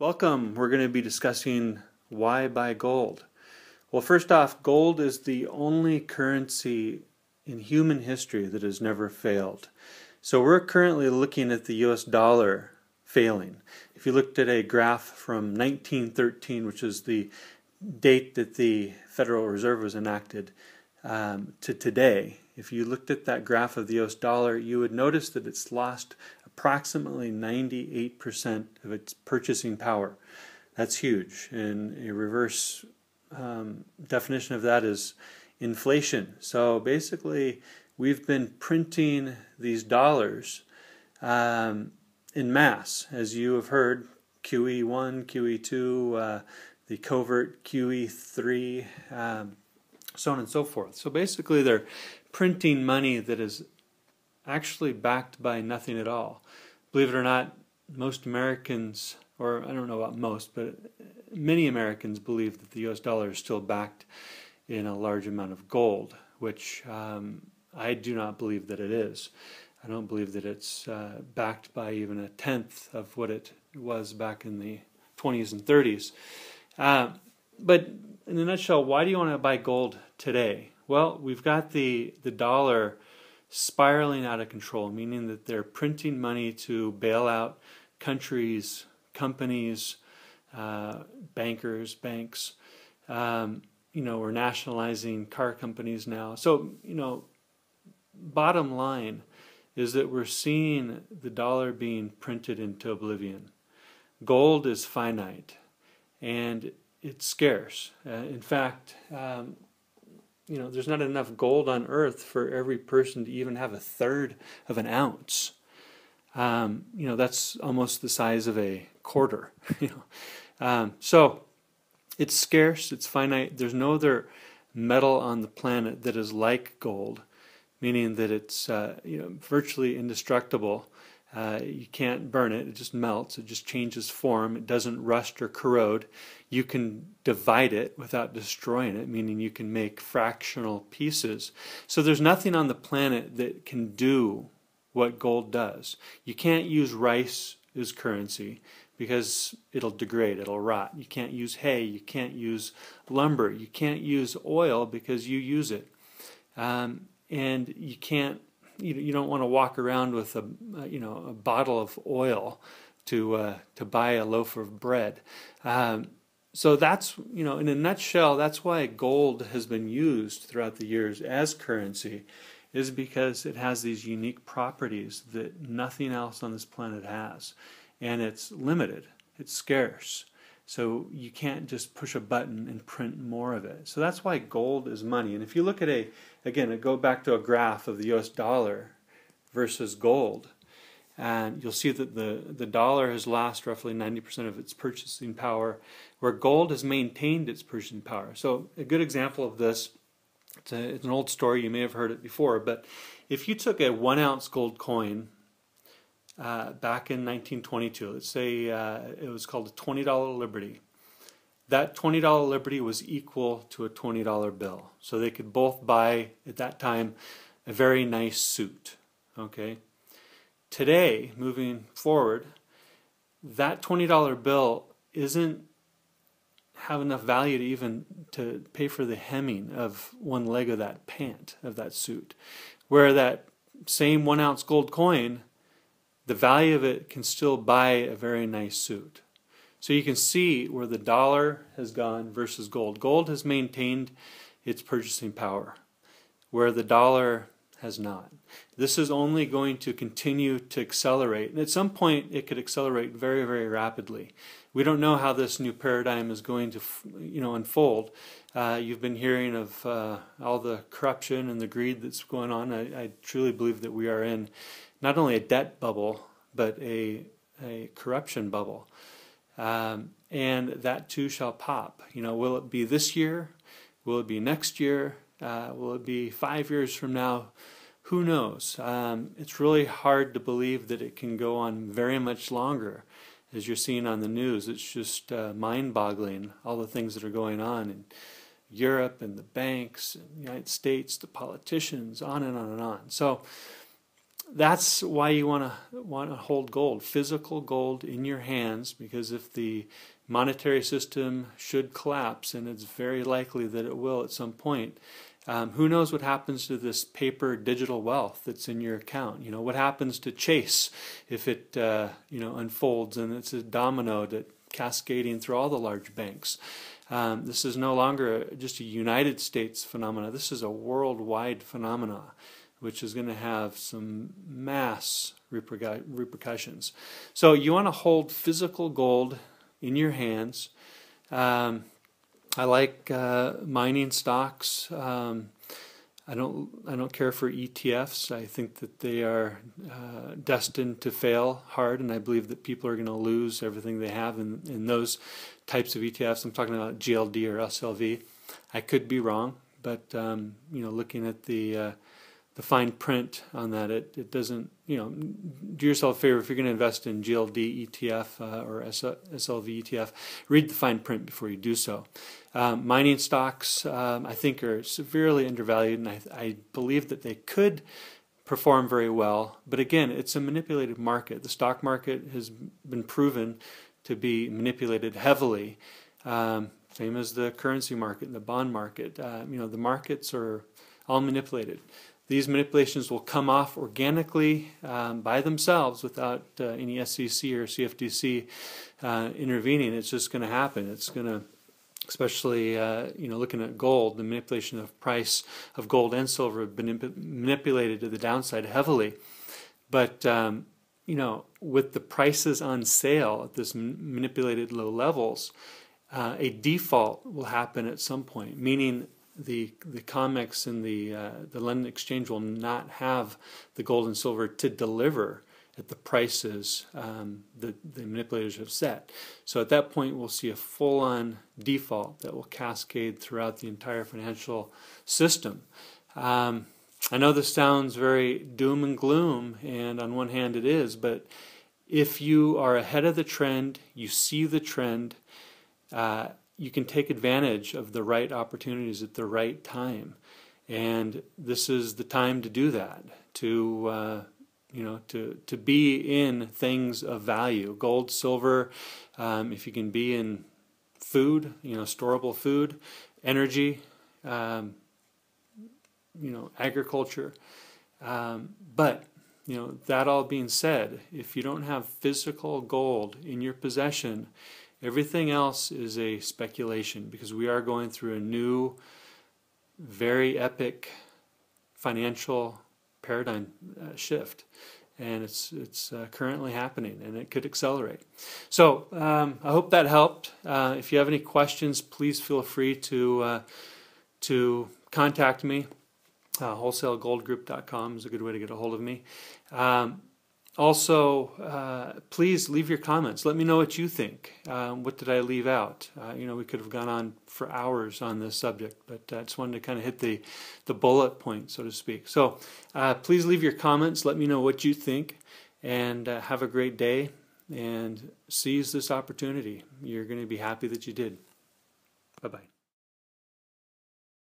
Welcome. We're going to be discussing why buy gold. Well, first off, gold is the only currency in human history that has never failed. So we're currently looking at the US dollar failing. If you looked at a graph from 1913, which is the date that the Federal Reserve was enacted, to today, if you looked at that graph of the US dollar, you would notice that it's lost approximately 98% of its purchasing power. That's huge. And a reverse definition of that is inflation. So basically, we've been printing these dollars in mass, as you have heard, QE1, QE2, the covert QE3, so on and so forth. So basically, they're printing money that is actually backed by nothing at all. Believe it or not, most Americans, or I don't know about most, but many Americans believe that the US dollar is still backed in a large amount of gold, which I do not believe that it is. I don't believe that it's backed by even a tenth of what it was back in the 20s and 30s. But in a nutshell, why do you want to buy gold today? Well, we've got the dollar spiraling out of control, meaning that they're printing money to bail out countries, companies, bankers, banks. We're nationalizing car companies now. So, bottom line is that we're seeing the dollar being printed into oblivion. Gold is finite, and it's scarce. In fact, there's not enough gold on earth for every person to even have a third of an ounce. That's almost the size of a quarter. So it's scarce, it's finite. There's no other metal on the planet that is like gold, meaning that it's virtually indestructible. You can't burn it, it just melts, it just changes form, it doesn't rust or corrode. You can divide it without destroying it, meaning you can make fractional pieces. So there's nothing on the planet that can do what gold does. You can't use rice as currency because it'll degrade, it'll rot. You can't use hay, you can't use lumber, you can't use oil because you use it. And you can't. You don't want to walk around with a bottle of oil to buy a loaf of bread. So that's, in a nutshell, that's why gold has been used throughout the years as currency, is because it has these unique properties that nothing else on this planet has. And it's limited, it's scarce. So you can't just push a button and print more of it. So that's why gold is money. And if you look at go back to a graph of the US dollar versus gold, and you'll see that the dollar has lost roughly 90% of its purchasing power, where gold has maintained its purchasing power. So a good example of this, it's an old story, you may have heard it before, but if you took a 1 ounce gold coin back in 1922, let's say it was called a $20 Liberty. That $20 Liberty was equal to a $20 bill. So they could both buy, at that time, a very nice suit. Okay. Today, moving forward, that $20 bill isn't have enough value to even to pay for the hemming of one leg of that pant, of that suit. Where that same 1 ounce gold coin, the value of it can still buy a very nice suit. So you can see where the dollar has gone versus gold. Gold has maintained its purchasing power, where the dollar has not. This is only going to continue to accelerate. And at some point, it could accelerate very, very rapidly. We don't know how this new paradigm is going to unfold. You've been hearing of all the corruption and the greed that's going on. I truly believe that we are in not only a debt bubble, but a corruption bubble. And that too shall pop. Will it be this year? Will it be next year? Will it be 5 years from now? Who knows? It's really hard to believe that it can go on very much longer. As you're seeing on the news, it's just mind-boggling, all the things that are going on in Europe and the banks, and the United States, the politicians, on and on and on. So that's why you want to hold gold, physical gold in your hands, because if the monetary system should collapse, and it's very likely that it will at some point, who knows what happens to this paper digital wealth that's in your account? You know, what happens to Chase if it unfolds and it's a domino that cascading through all the large banks? This is no longer just a United States phenomena. This is a worldwide phenomena, which is going to have some mass repercussions. So you want to hold physical gold in your hands. I like mining stocks. I don't care for ETFs. I think that they are destined to fail hard, and I believe that people are going to lose everything they have in those types of ETFs. I'm talking about GLD or SLV. I could be wrong, but looking at the fine print on that, it doesn't. Do yourself a favor if you're going to invest in GLD ETF or SLV ETF. Read the fine print before you do so. Mining stocks, I think, are severely undervalued, and I believe that they could perform very well. But again, it's a manipulated market. The stock market has been proven to be manipulated heavily, same as the currency market and the bond market. The markets are all manipulated. These manipulations will come off organically by themselves without any SEC or CFTC intervening. It's just going to happen. It's going to, especially looking at gold, the manipulation of price of gold and silver have been manipulated to the downside heavily. But with the prices on sale at this manipulated low levels, a default will happen at some point, meaning the COMEX and the London Exchange will not have the gold and silver to deliver at the prices that the manipulators have set. So at that point, we'll see a full-on default that will cascade throughout the entire financial system. I know this sounds very doom and gloom, and on one hand it is, but if you are ahead of the trend, you see the trend, you can take advantage of the right opportunities at the right time, and this is the time to do that. To be in things of value, gold, silver. If you can be in food, storable food, energy, agriculture. But that all being said, if you don't have physical gold in your possession, everything else is a speculation, because we are going through a new, very epic financial paradigm shift, and it's currently happening, and it could accelerate. So I hope that helped. If you have any questions, please feel free to contact me. WholesaleGoldGroup.com is a good way to get a hold of me. Also, please leave your comments. Let me know what you think. What did I leave out? We could have gone on for hours on this subject, but I just wanted to kind of hit the bullet point, so to speak. So please leave your comments. Let me know what you think, and have a great day, and seize this opportunity. You're going to be happy that you did. Bye-bye.